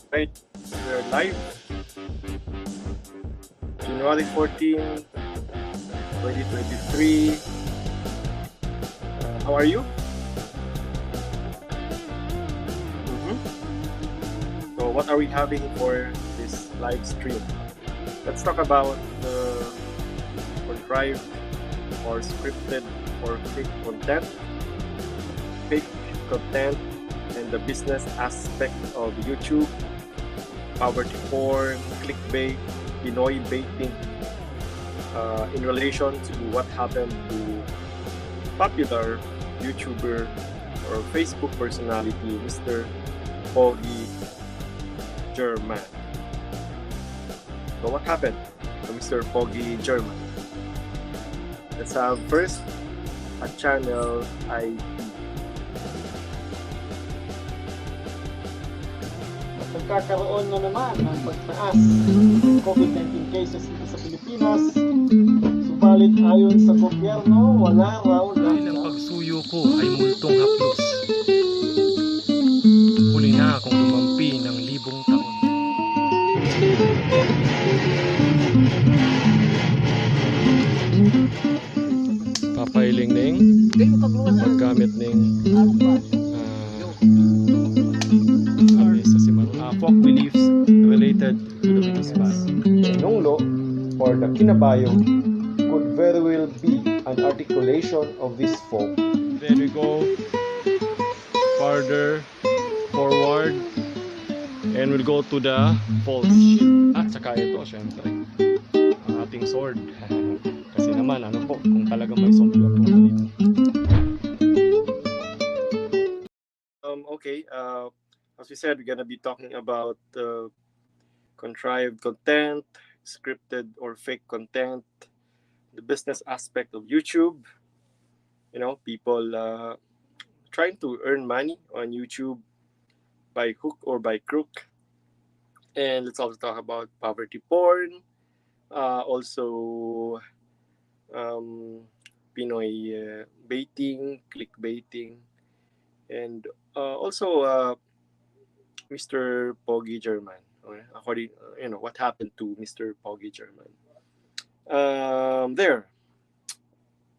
Right, we're live. January 14, 2023. How are you? So, what are we having for this live stream? Let's talk about the contrived or scripted or fake content, and the business aspect of YouTube, poverty porn, clickbait, Pinoy baiting, in relation to what happened to popular YouTuber or Facebook personality, Mr. Pogi German. So what happened to Mr. Pogi German? Let's have first a channel ID. Nagkakaroon na naman ng pagtaas ng COVID-19 cases dito sa Pilipinas. Subalit ayon sa gobyerno, wala raw Dahil ang pagsuyo ko ay multong haplos. Huli na akong lumampi ng libong taon. Papailing ning paggamit ning folk beliefs related to the municipal. Nonglo or the kinabayo could very well be an articulation of this folk. Then we go farther forward and we'll go to the false shield. At saka ito, syempre, ang ating sword. Kasi naman, ano po, kung talaga may sword na po dito. Okay, as we said, we're gonna be talking about contrived content, scripted or fake content, the business aspect of YouTube. You know, people trying to earn money on YouTube by hook or by crook. And let's also talk about poverty porn, also Pinoy baiting, clickbaiting, and also Mr. Pogi German. Okay? According, what happened to Mr. Pogi German?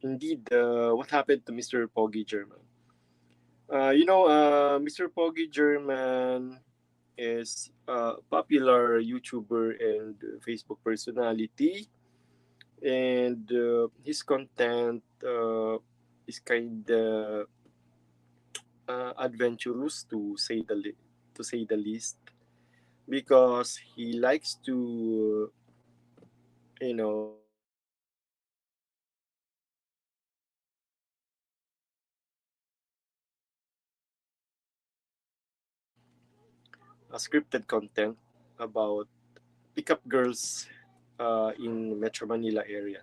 Indeed, what happened to Mr. Pogi German? Mr. Pogi German is a popular YouTuber and Facebook personality, and his content is kind of adventurous to say the least, because he likes to, a scripted content about pickup girls in Metro Manila area.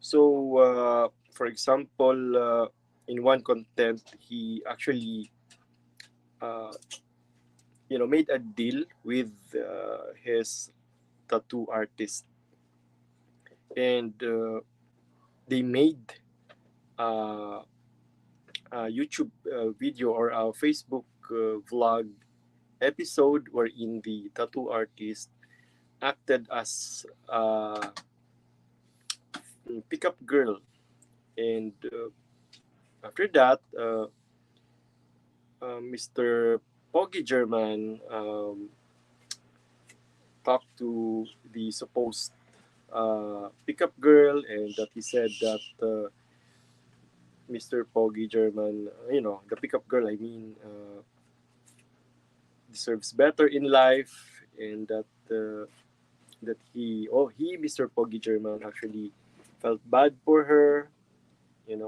So, for example, in one content, he actually, made a deal with his tattoo artist, and they made a YouTube video or a Facebook vlog episode wherein the tattoo artist acted as a pickup girl, and after that, Mr. Pogi German talked to the supposed pickup girl, and that he said that Mr. Pogi German, the pickup girl, deserves better in life, and that Mr. Pogi German, actually felt bad for her, and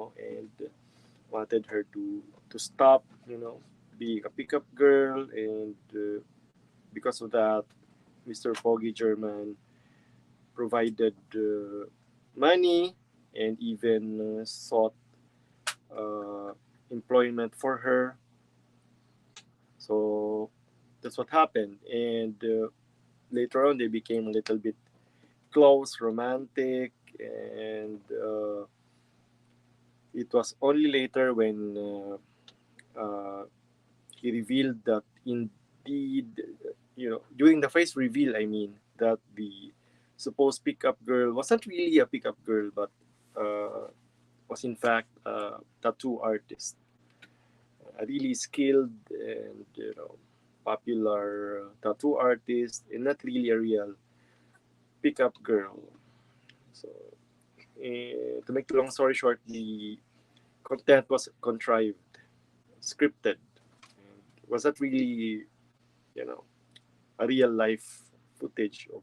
wanted her to stop, being a pickup girl, and because of that, Mr. Pogi German provided money and even sought employment for her. So that's what happened, and later on they became a little bit close, romantic, and it was only later when he revealed that indeed during the face reveal, I mean, that the supposed pickup girl wasn't really a pickup girl, but was in fact a tattoo artist, a really skilled and popular tattoo artist, and not really a real pickup girl. So, to make the long story short, the content was contrived, scripted. And was that really, you know, a real life footage of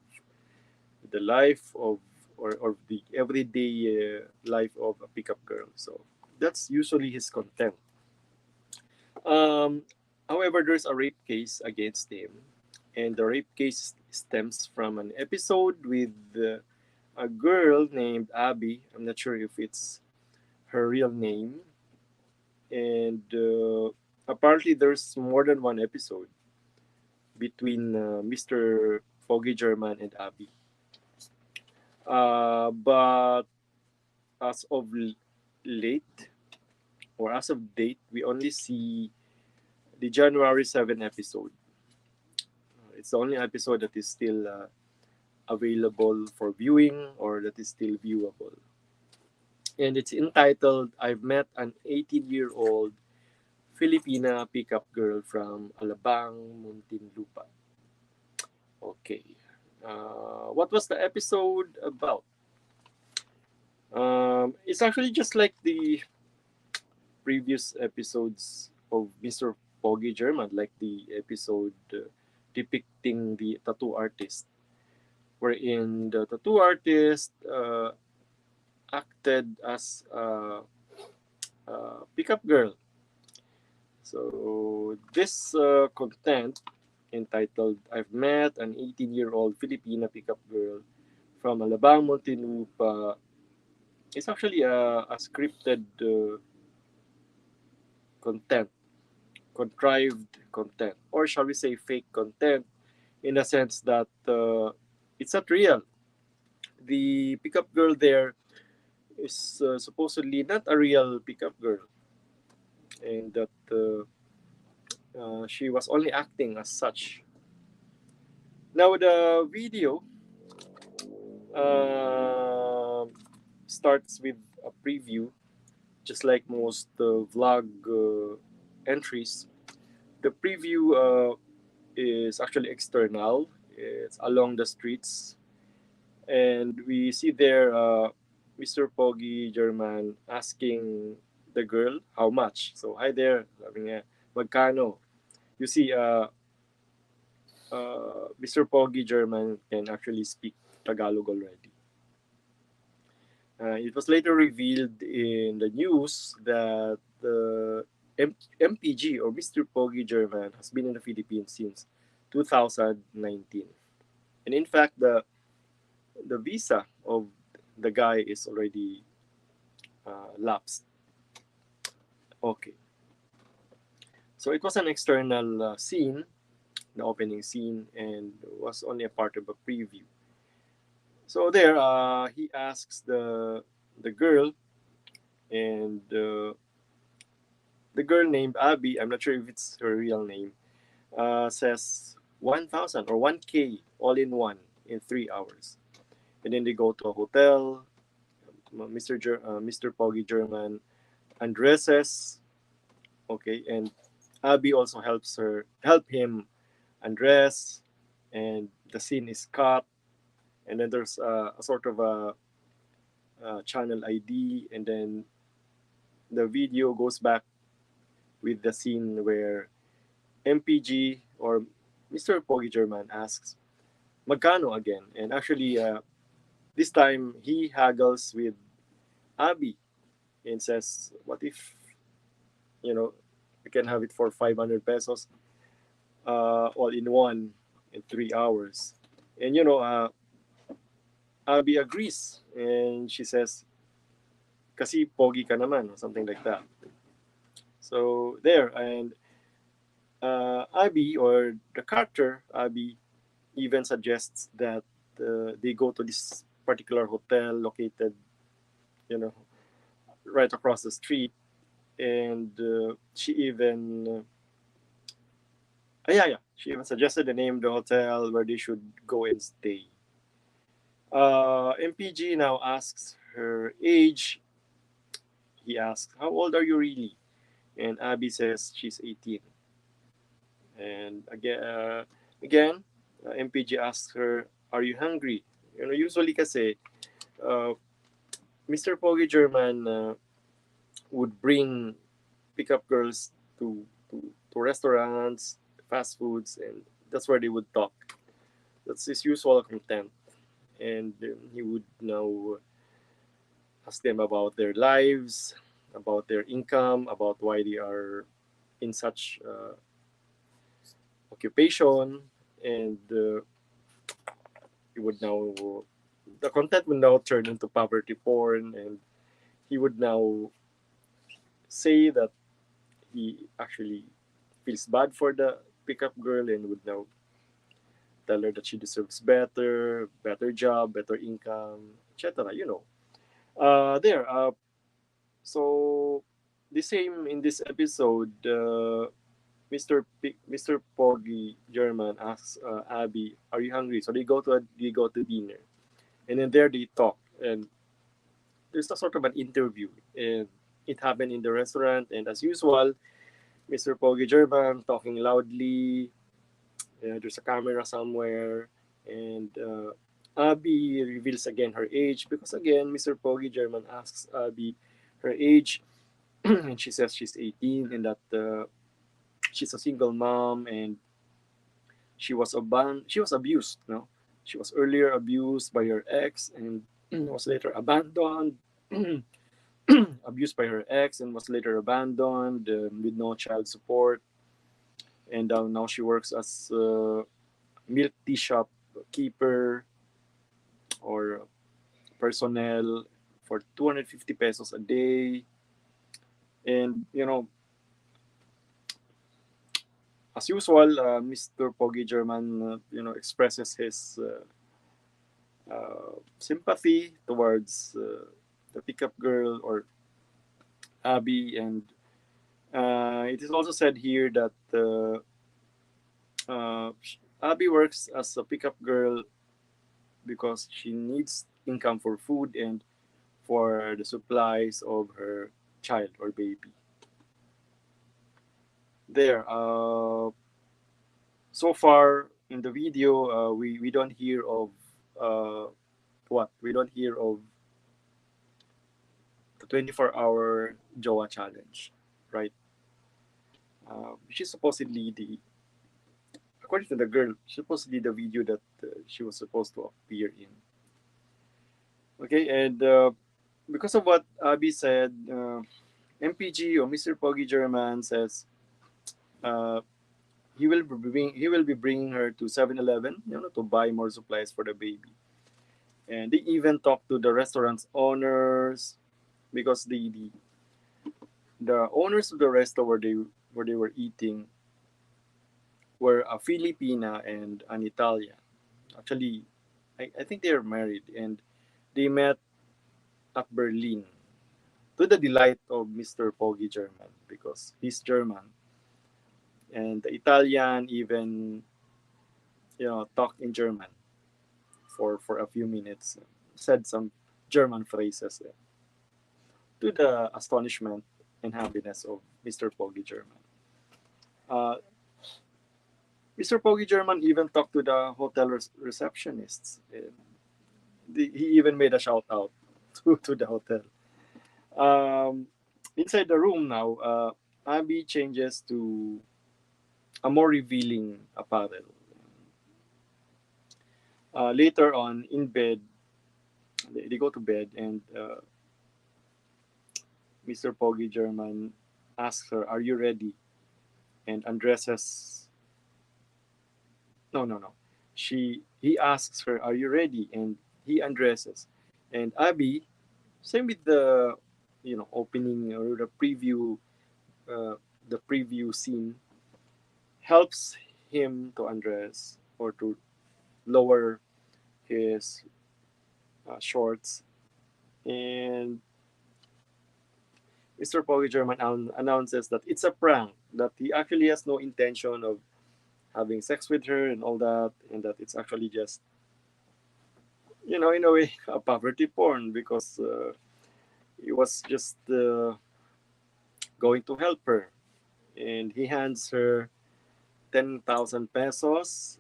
the life of or the everyday life of a pickup girl? So that's usually his content. Um, However, there's a rape case against him, and the rape case stems from an episode with a girl named Abby. I'm not sure if it's her real name, and apparently there's more than one episode between Mr. Pogi German and Abby. But as of late or as of date, we only see the January 7 episode. It's the only episode that is still available for viewing or that is still viewable. And it's entitled I've Met an 18-year-old Filipina pickup girl from Alabang, Muntinlupa. Okay. What was the episode about? It's actually just like the previous episodes of Mr. Pogi German, like the episode depicting the tattoo artist, wherein the tattoo artist acted as a pickup girl. So this content entitled I've Met an 18-year-old Filipina pickup girl from Alabang, Muntinlupa is actually a scripted content, contrived content, or shall we say fake content, in the sense that it's not real. The pickup girl there is supposedly not a real pickup girl, and that she was only acting as such. Now, the video uh, starts with a preview, just like most vlog entries. The preview is actually external. It's along the streets, and we see there Mr. Pogi German asking the girl how much. So hi there, sabi niya, magkano. You see, Mr. Pogi German can actually speak Tagalog already. It was later revealed in the news that MPG or Mr. Pogi German has been in the Philippines since 2019. And in fact, the visa of the guy is already lapsed. Okay. So it was an external scene, the opening scene, and was only a part of a preview. So there, he asks the girl, and the girl named Abby, I'm not sure if it's her real name, says 1,000 or 1K all in one in 3 hours. And then they go to a hotel. Mr. Pogi German undresses. Okay, and Abby also help him undress, and the scene is cut. And then there's a sort of a channel ID, and then the video goes back with the scene where MPG or Mr. Pogi German asks magkano again, and actually this time he haggles with Abby and says, "What if we can have it for 500 pesos all in one in 3 hours?" And Abby agrees, and she says, "Kasi pogi ka naman," or something like that. So there, and Abby, or the character Abby, even suggests that they go to this particular hotel located, you know, right across the street, and she even Yeah, yeah. She even suggested the name of the hotel where they should go and stay. MPG now asks her age. He asks, "How old are you really?" And Abby says she's 18. And again, MPG asks her, "Are you hungry?" Usually kasi, uh, Mr. Pogi German would bring pickup girls to restaurants, fast foods, and that's where they would talk. That's his usual content. And he would now ask them about their lives, about their income, about why they are in such occupation, and he would now the content would now turn into poverty porn, and he would now say that he actually feels bad for the pickup girl and would now tell her that she deserves better job, better income, etc. There. So the same in this episode. Mr. Pogi German asks Abby, "Are you hungry?" So they go to dinner, and then there they talk, and there's a sort of an interview, and it happened in the restaurant, and as usual, Mr. Pogi German talking loudly. There's a camera somewhere, and Abby reveals again her age because again, Mr. Pogi German asks Abby her age, and she says she's 18, and that she's a single mom, and she was abused. No, she was earlier abused by her ex, and was later abandoned. Abused by her ex, and was later abandoned with no child support, and now she works as milk tea shop keeper or personnel for 250 pesos a day. And as usual, Mr. Pogi German expresses his sympathy towards the pickup girl or Abby. And it is also said here that uh, Abby works as a pickup girl because she needs income for food and for the supplies of her child or baby. There. So far in the video, we don't hear of uh, we don't hear of the 24-hour Joa challenge, right? She's supposedly according to the girl, supposedly the video that she was supposed to appear in. Okay, and because of what Abby said, MPG or Mr. Pogi German says uh, he will be bringing her to 7-Eleven, to buy more supplies for the baby. And they even talked to the restaurant's owners because the owners of the restaurant where they were eating were a Filipina and an Italian. Actually, I think they are married, and they met at Berlin to the delight of Mr. Pogi German because he's German, and the Italian even talked in German for a few minutes, said some German phrases to the astonishment and happiness of Mr. Pogi German. Uh, Mr. Pogi German even talked to the hotel receptionists. And he even made a shout out to the hotel. Um, Inside the room now, Abby changes to a more revealing apparel. Later on, in bed, they go to bed, and Mr. Pogi German asks her, "Are you ready?" and undresses. No, no, no. He asks her, "Are you ready?" and he undresses. And Abby, same with the opening or uh, the preview scene, helps him to undress or to lower his shorts. And Mr. Pogi German announces that it's a prank, that he actually has no intention of having sex with her and all that, and that it's actually just, in a way, a poverty porn because he was just going to help her, and he hands her 10,000 pesos,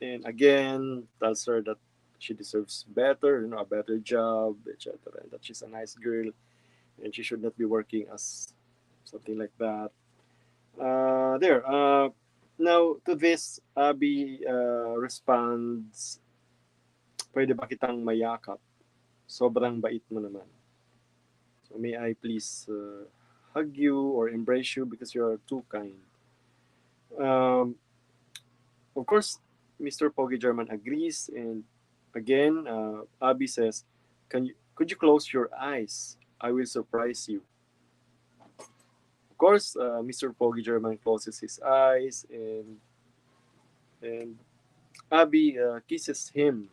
and again tells her that she deserves better, a better job, etc., and that she's a nice girl and she should not be working as something like that. There. Now, to this, Abby responds, pwede ba kitang mayakap? Sobrang bait mo naman. So, may I please hug you or embrace you because you are too kind. Um, of course, Mr. Pogi German agrees, and again, Abby says, could you close your eyes? I will surprise you. Of course, Mr. Pogi German closes his eyes, and Abby kisses him.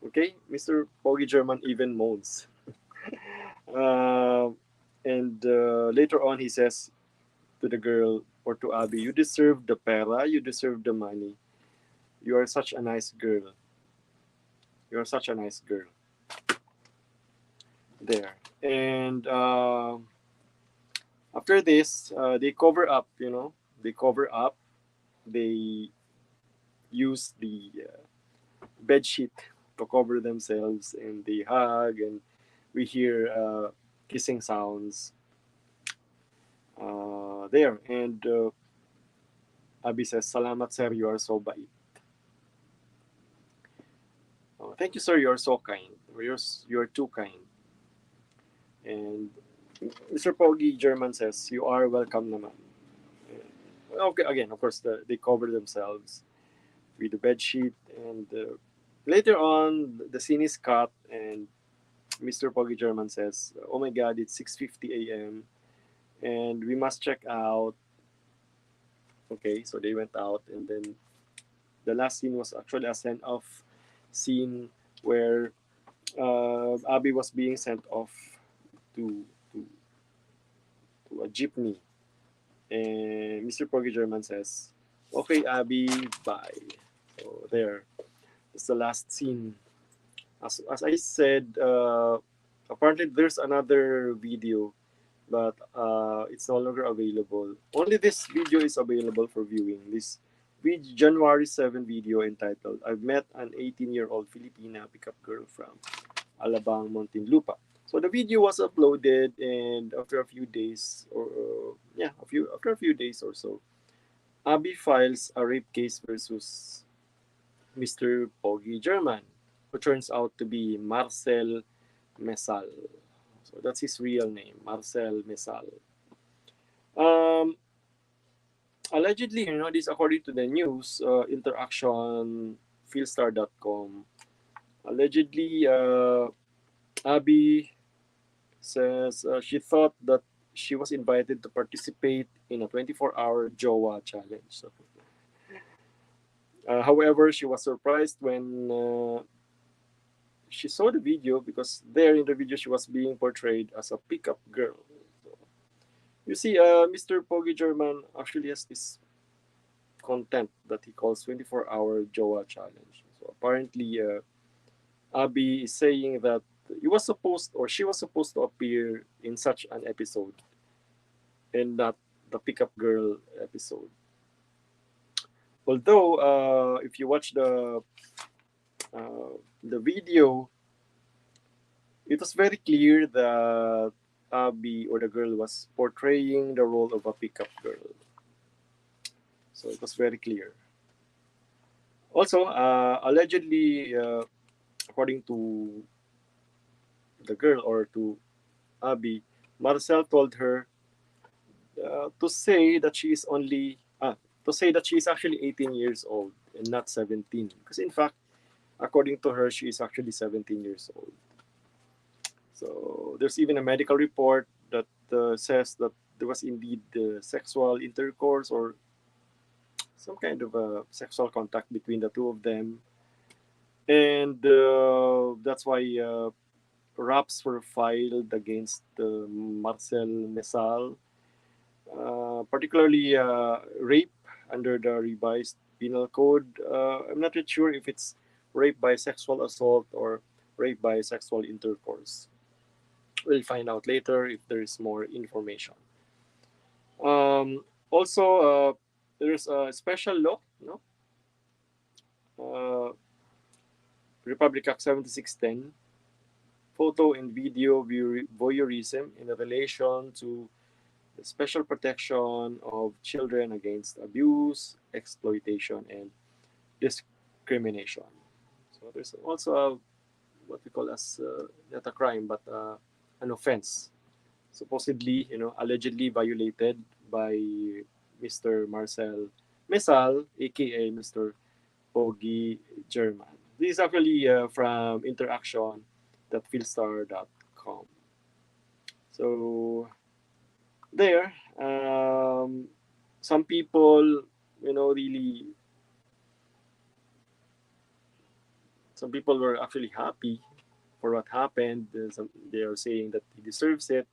Okay, Mr. Pogi German even moans. Uh, and later on, he says to the girl or to Abby, "You deserve the pera. You deserve the money. You are such a nice girl. You are such a nice girl." There. And after this, they cover up. They cover up. They use the bed sheet to cover themselves, and they hug, and we hear kissing sounds there. And Abby says, "Salamat sir, you are so bait." Thank you sir, you are so kind. You're too kind. And Mr. Pogi German says, "You are welcome naman." Okay, again, of course, they cover themselves with the bed sheet, and later on, the scene is cut, and Mr. Pogi German says, "Oh my God, it's 6:50 a.m. and we must check out." Okay, so they went out, and then the last scene was actually a send off scene where Abby was being sent off to, to, to a jeepney. And Mr. Pogi German says, "Okay, Abby, bye." So there, that's the last scene. As I said, apparently there's another video, but it's no longer available. Only this video is available for viewing. This January 7 video entitled, "I've met an 18-year-old Filipina pickup girl from Alabang, Muntinlupa." So the video was uploaded, and after a few days, or after a few days or so, Abby files a rape case versus Mr. Pogi German, who turns out to be Marcel Mesal. So that's his real name, Marcel Mesal. Um, Allegedly, this according to the news, interaction, philstar.com. Allegedly, Abby says she thought that she was invited to participate in a 24-hour Jowa challenge. So, however, she was surprised when she saw the video, because there in the video she was being portrayed as a pickup girl. So, you see, Mr. Pogi German actually has this content that he calls 24-hour Jowa challenge. So apparently, Abby is saying that she was supposed to appear in such an episode and not the pickup girl episode. Although, if you watch the video, it was very clear that Abby or the girl was portraying the role of a pickup girl. So it was very clear. Also, allegedly, according to the girl or to Abby, Marcel told her to say that she is actually 18 years old and not 17. Because in fact, according to her, she is actually 17 years old. So there's even a medical report that says that there was indeed sexual intercourse or some kind of sexual contact between the two of them. And that's why raps were filed against Marcel Mesal, particularly rape under the revised penal code. I'm not yet sure if it's rape by sexual assault or rape by sexual intercourse. We'll find out later if there is more information. Also, there's a special law, no? Uh, Republic Act 7610, photo and video voyeurism in relation to the special protection of children against abuse, exploitation, and discrimination. So there's also what we call as not a crime but an offense, supposedly, allegedly violated by Mr. Marcel Mesal, aka Mr. Pogi German. This is actually from interaction.philstar.com. So there, some people, really, some people were actually happy for what happened. They are saying that he deserves it.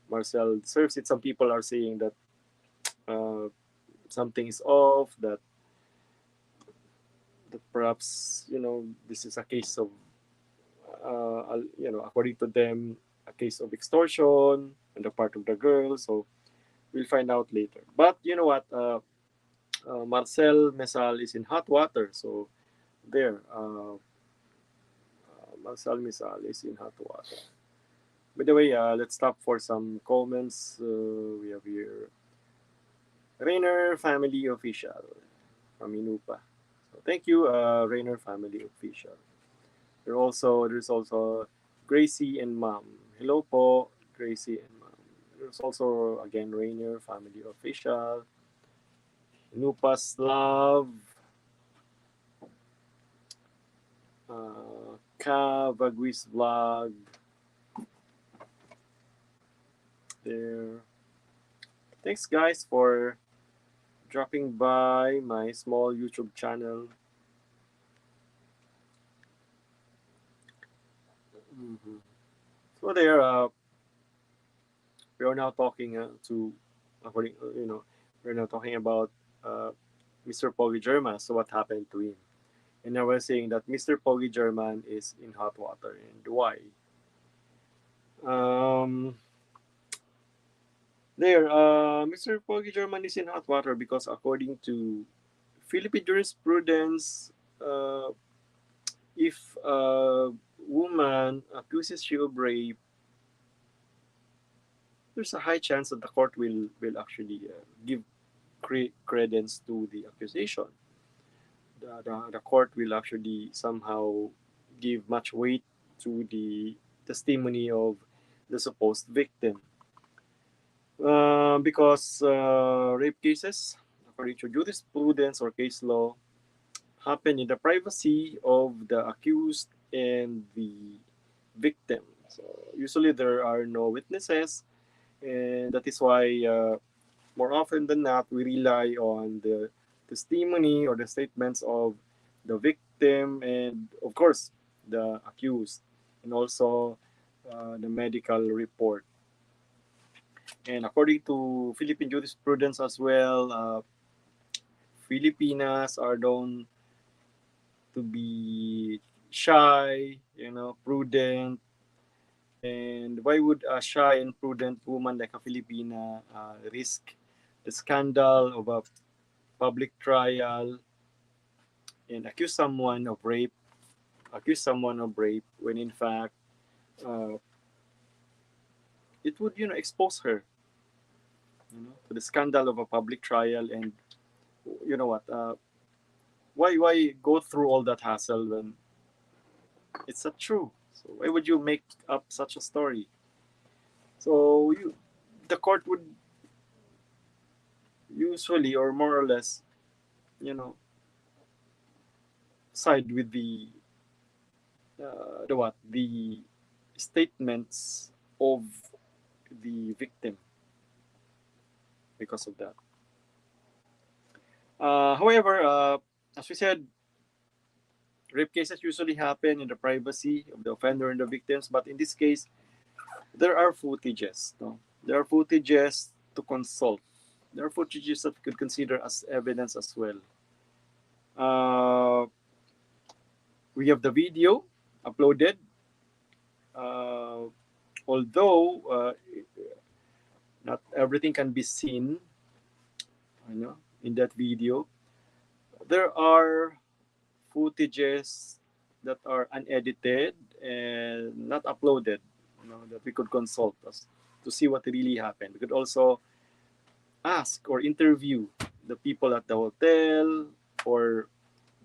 Marcel deserves it. Some people are saying that something is off. That perhaps this is a case of according to them, a case of extortion on the part of the girl. So we'll find out later. But you know what? Marcel Mesal is in hot water. So there, Marcel Mesal is in hot water. By the way, let's stop for some comments. We have here Rainer Family Official from Inupa. So thank you, Rainer Family Official. There's also Gracie and Mom. Hello po, Gracie and Mom. There's also again Rainer Family Official. Inupa's Love. Ka Bagwis Vlog. There. Thanks guys for dropping by my small YouTube channel. So there, we are now talking we're now talking about Mr. Pogi German. So what happened to him? And now we're saying that Mr. Pogi German is in hot water, and why? Mr. Pogi German is in hot water because according to Philippine jurisprudence, if a woman accuses you of rape, there's a high chance that the court will actually give credence to the accusation. The court will actually somehow give much weight to the testimony of the supposed victim. Because rape cases, according to jurisprudence or case law, happen in the privacy of the accused and the victim. So usually there are no witnesses, and that is why more often than not we rely on the testimony or the statements of the victim and of course the accused, and also the medical report. And according to Philippine jurisprudence as well, Filipinas are known to be shy, prudent. And why would a shy and prudent woman like a Filipina risk the scandal of a public trial and accuse someone of rape when in fact it would expose her to the scandal of a public trial? And you know what why go through all that hassle when it's not true? So why would you make up such a story? So the court would usually or more or less side with the statements of the victim because of that. However, as we said, rape cases usually happen in the privacy of the offender and the victims, but in this case, there are footages. No? There are footages to consult. there are footages that we could consider as evidence as well. Uh, we have the video uploaded. Uh, although not everything can be seen, in that video, there are footages that are unedited and not uploaded, that we could consult us to see what really happened. We could also ask or interview the people at the hotel, or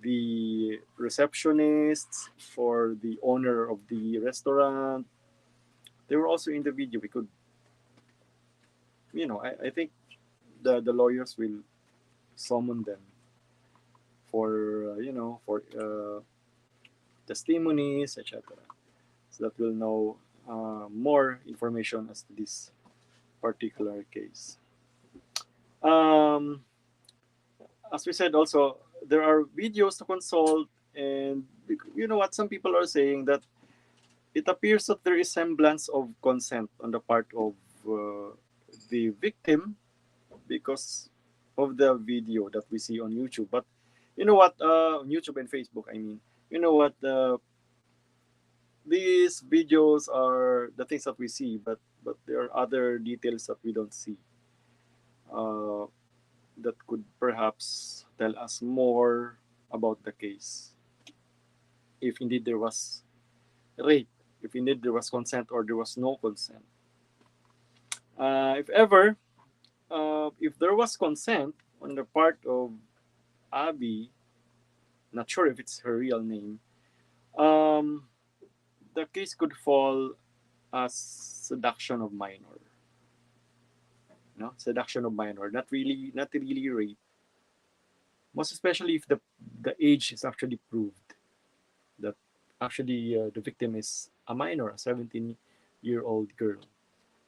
the receptionists, or the owner of the restaurant. They were also in the video. We could, I think the lawyers will summon them for, testimonies, etc. So that we'll know more information as to this particular case. Um, as we said, also there are videos to consult, and you know what? Some people are saying that it appears that there is semblance of consent on the part of the victim because of the video that we see on YouTube. But you know what? On YouTube and Facebook, I mean, you know what? These videos are the things that we see, but there are other details that we don't see. Uh, that could perhaps tell us more about the case. If indeed there was rape, if indeed there was consent or there was no consent. If ever, if there was consent on the part of Abby, not sure if it's her real name, um, the case could fall as seduction of minor. Seduction of minor, not really rape. Most especially if the age is actually proved that actually the victim is a minor, a 17-year-old girl.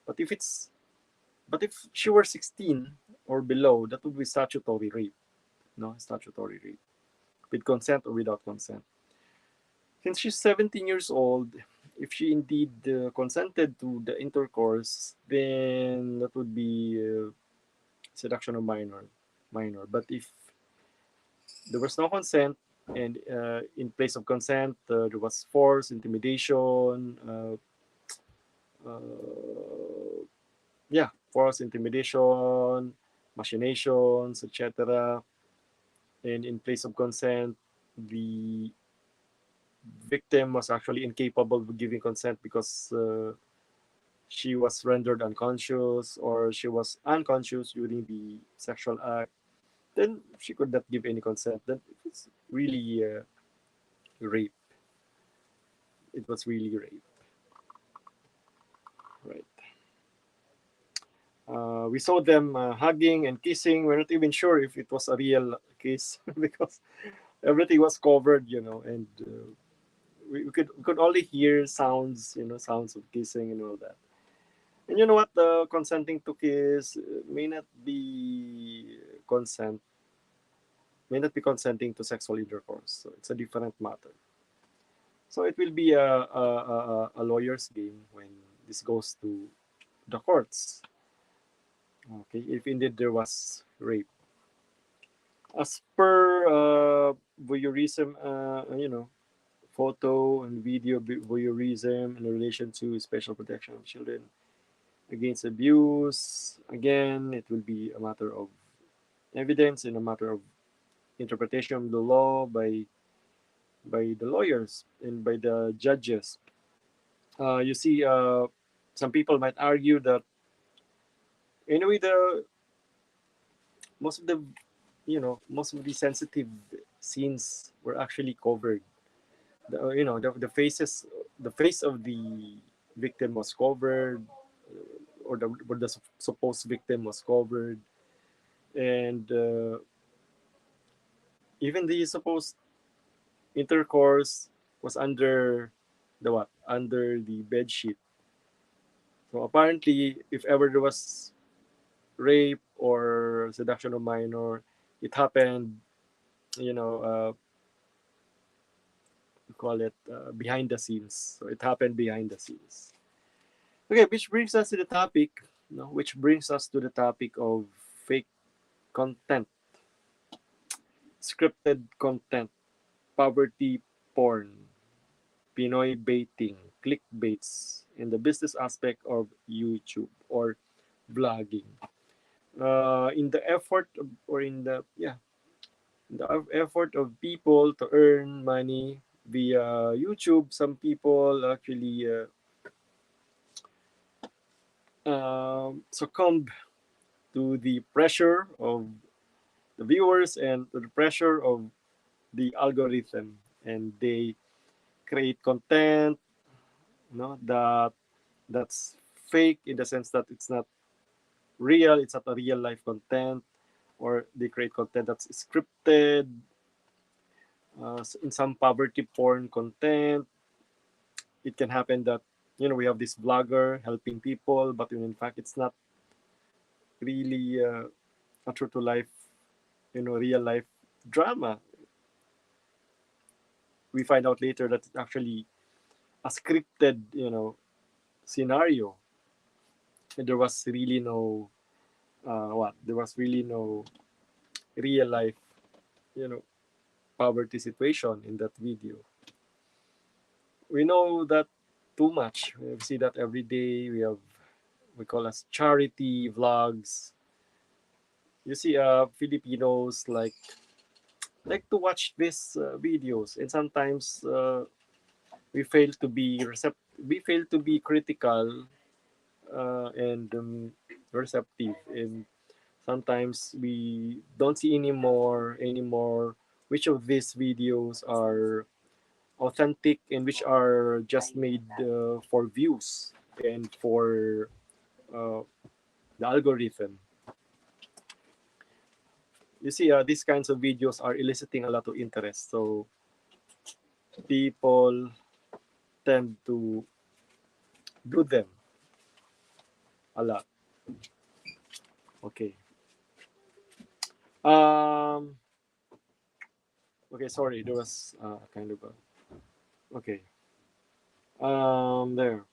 But if she were 16 or below, that would be statutory rape. No, statutory rape, with consent or without consent. Since she's 17 years old, if she indeed consented to the intercourse, then that would be seduction of minor. But if there was no consent, and in place of consent, there was force, intimidation, force, intimidation, machinations, etc. And in place of consent, the victim was actually incapable of giving consent because she was rendered unconscious, or she was unconscious during the sexual act, then she could not give any consent. Then it was really rape. It was really rape. Right. We saw them hugging and kissing. We're not even sure if it was a real kiss because everything was covered, and we could only hear sounds, sounds of kissing and all that. And you know what? Consenting to kiss may not be consent, may not be consenting to sexual intercourse. So it's a different matter. So it will be a lawyer's game when this goes to the courts. Okay, if indeed there was rape. As per voyeurism, photo and video voyeurism in relation to special protection of children against abuse, again, it will be a matter of evidence and a matter of interpretation of the law by the lawyers and by the judges. You see, some people might argue that anyway, the most of the most of the sensitive scenes were actually covered. The face of the victim was covered, or the supposed victim was covered, and even the supposed intercourse was under the what? Under the bed sheet. So apparently, if ever there was rape or seduction of minor, it happened, we call it behind the scenes. So it happened behind the scenes. Okay, which brings us to the topic, which brings us to the topic of fake content, scripted content, poverty porn, Pinoy baiting, clickbaits, and the business aspect of YouTube or vlogging. In the effort of, or in the yeah in the effort of people to earn money via YouTube, some people actually succumb to the pressure of the viewers and to the pressure of the algorithm, and they create content, that's fake in the sense that it's not real, it's not a real life content, or they create content that's scripted. In some poverty porn content, it can happen that we have this vlogger helping people, but in fact it's not really a true to life, real life drama. We find out later that it's actually a scripted, scenario. And there was really no there was really no real life, you know, poverty situation in that video. We know that too much. We see that every day. We call as charity vlogs. You see, Filipinos like to watch these videos, and sometimes we fail to be critical and receptive, and sometimes we don't see anymore which of these videos are authentic and which are just made for views and for uh, the algorithm. You see, these kinds of videos are eliciting a lot of interest, so people tend to do them a lot. Okay. Um. Okay. Sorry, there was kind of a. Okay. There.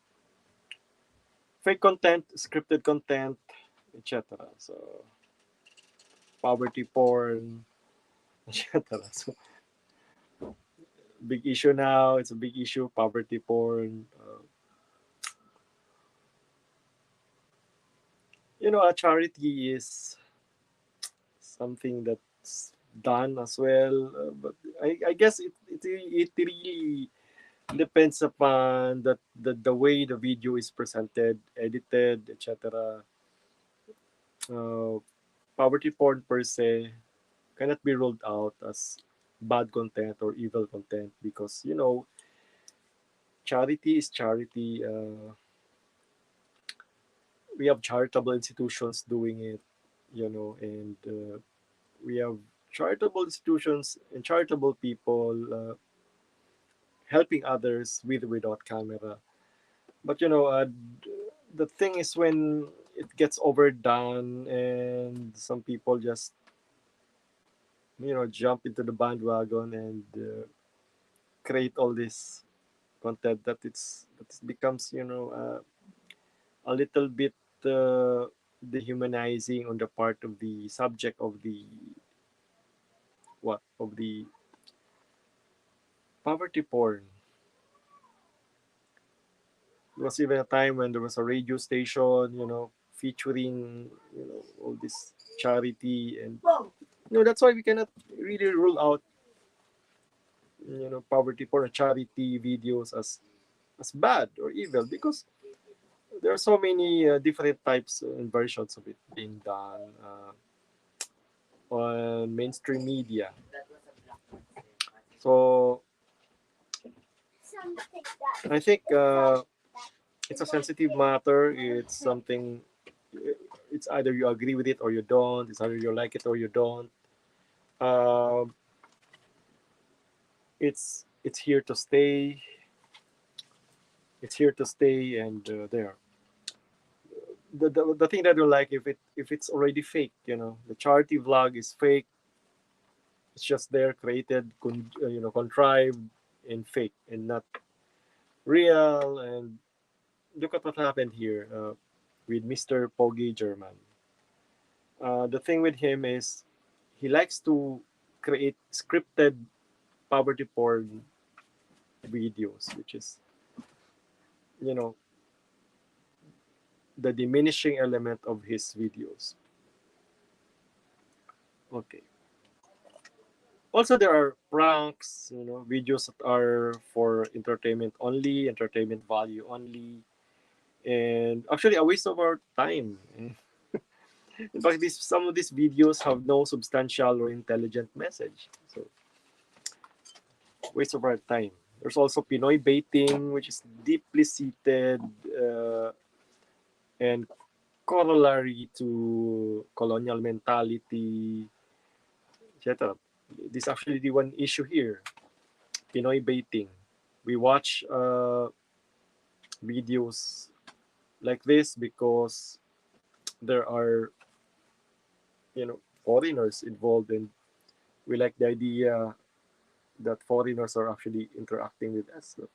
Fake content, scripted content, etc. So poverty porn, etc. So big issue now. It's a big issue. Poverty porn. A charity is something that's done as well. But I guess it really depends upon the way the video is presented, edited, etc. Uh, Poverty porn per se cannot be ruled out as bad content or evil content because charity is charity. We have charitable institutions doing it, and we have charitable institutions and charitable people helping others with or without camera. But the thing is when it gets overdone and some people just jump into the bandwagon and create all this content that it becomes a little bit dehumanizing on the part of the subject of the poverty porn. There was even a time when there was a radio station, featuring, all this charity, and that's why we cannot really rule out, poverty porn or charity videos as bad or evil because there are so many different types and versions of it being done on mainstream media. So I think it's a sensitive matter. It's something. It's either you agree with it or you don't. It's either you like it or you don't. Um, it's here to stay. It's here to stay, and there. The thing that you like if it's already fake, the charity vlog is fake. It's just there, created, contrived, and fake, and not real. And look at what happened here with Mr. Pogi German. The thing with him is he likes to create scripted poverty porn videos, which is, you know, the diminishing element of his videos. Okay. Also, there are pranks, videos that are for entertainment only, entertainment value only, and actually a waste of our time. In fact, some of these videos have no substantial or intelligent message. So, waste of our time. There's also Pinoy baiting, which is deeply seated and corollary to colonial mentality, etc. This is actually the one issue here, Pinoy baiting. We watch videos like this because there are, foreigners involved, and we like the idea that foreigners are actually interacting with us. So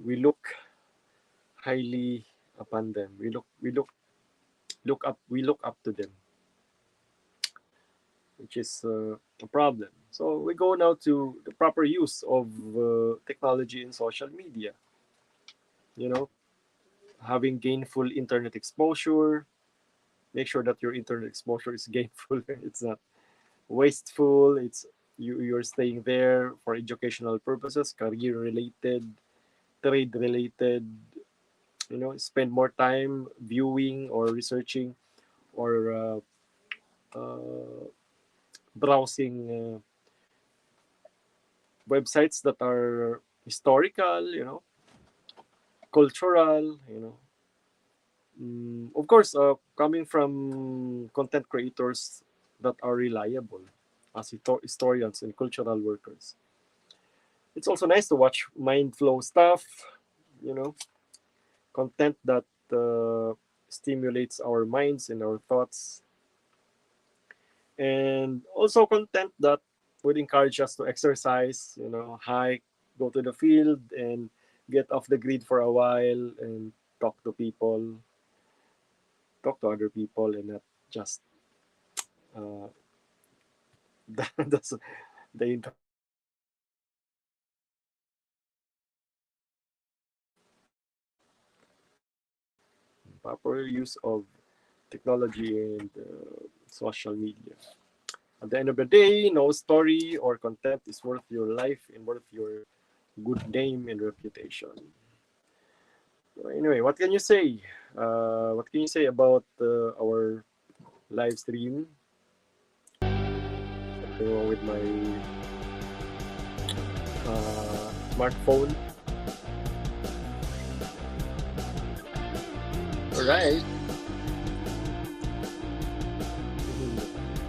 we look highly upon them. We look up to them, which is a problem. So we go now to the proper use of technology in social media. You know, having gainful internet exposure. Make sure that your internet exposure is gainful. It's not wasteful. You're staying there for educational purposes, career related, trade related. Spend more time viewing or researching or browsing websites that are historical, cultural, of course, coming from content creators that are reliable as historians and cultural workers. It's also nice to watch mind flow stuff, you know, content that stimulates our minds and our thoughts, and also content that would encourage us to exercise, hike, go to the field, and get off the grid for a while and talk to people, talk to other people, and not just uh, that's the proper use of technology and social media. At the end of the day, no story or content is worth your life and worth your good name and reputation. So anyway, what can you say? What can you say about our live stream? Something wrong with my smartphone. All right.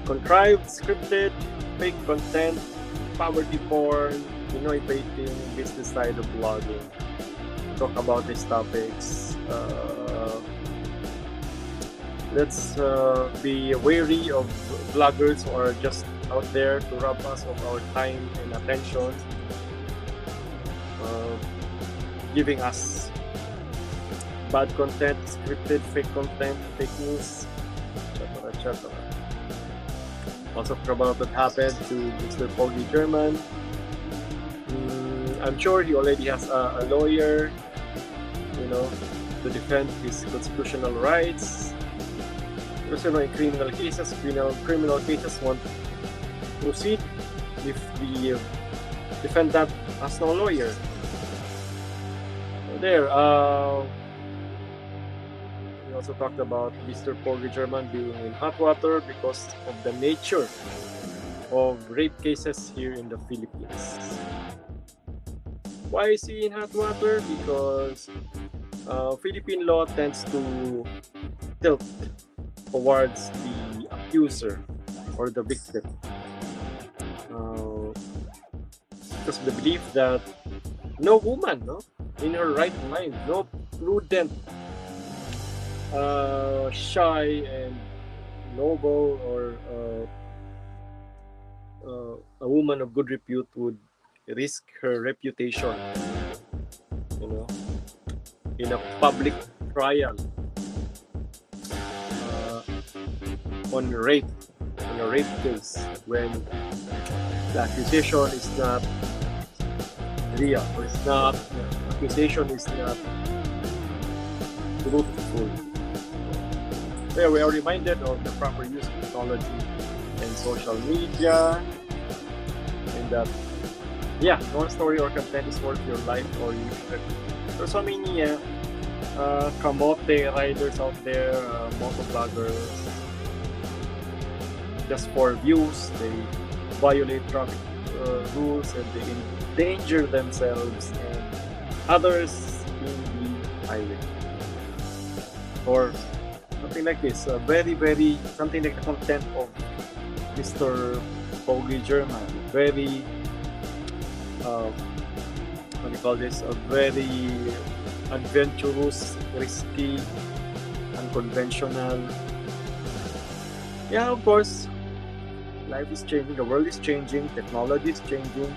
Contrived, scripted, fake content, poverty porn, Pinoy baiting, business side of blogging. Talk about these topics. Let's be wary of bloggers who are just out there to rob us of our time and attention, giving us bad content, scripted, fake content, fake news, etc. etc. Also, talk about what happened to Mr. Pogi German. I'm sure he already has a lawyer, to defend his constitutional rights. Because in criminal cases won't proceed if the defendant has no lawyer. So there. We also talked about Mr. Pogi German being in hot water because of the nature of rape cases here in the Philippines. Why is he in hot water? Because Philippine law tends to tilt towards the accuser or the victim. Because the belief that no woman, in her right mind, no prudent, shy and noble, or a woman of good repute would risk her reputation, in a public trial, on rape, on a rape case, when the accusation is not real, or it's not, accusation is not truthful. Yeah, we are reminded of the proper use of technology and social media, and that, yeah, no story or content is worth your life, or you should. There's so many kamote riders out there, motovloggers, just for views, they violate traffic rules, and they endanger themselves and others in the highway. Or something like this, very, something like the content of Mr. Pogi German, very, what do you call this, a very adventurous, risky, unconventional. Yeah, of course, life is changing, the world is changing, technology is changing,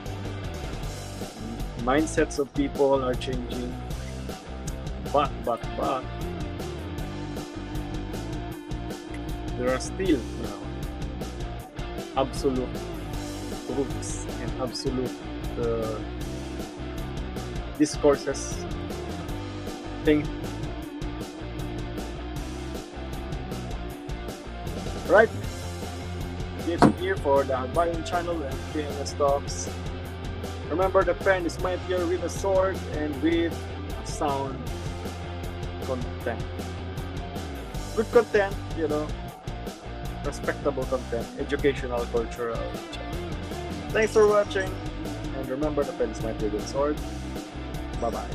mindsets of people are changing, but there are still, absolute truths and absolute discourses, things. Right, keep it here for the Hagbayong channel and KNS Talks. Remember, the pen is mightier with a sword and with sound content. Good content, respectable content, educational, cultural. Thanks for watching, and remember, the pen is mightier with a sword. Bye-bye.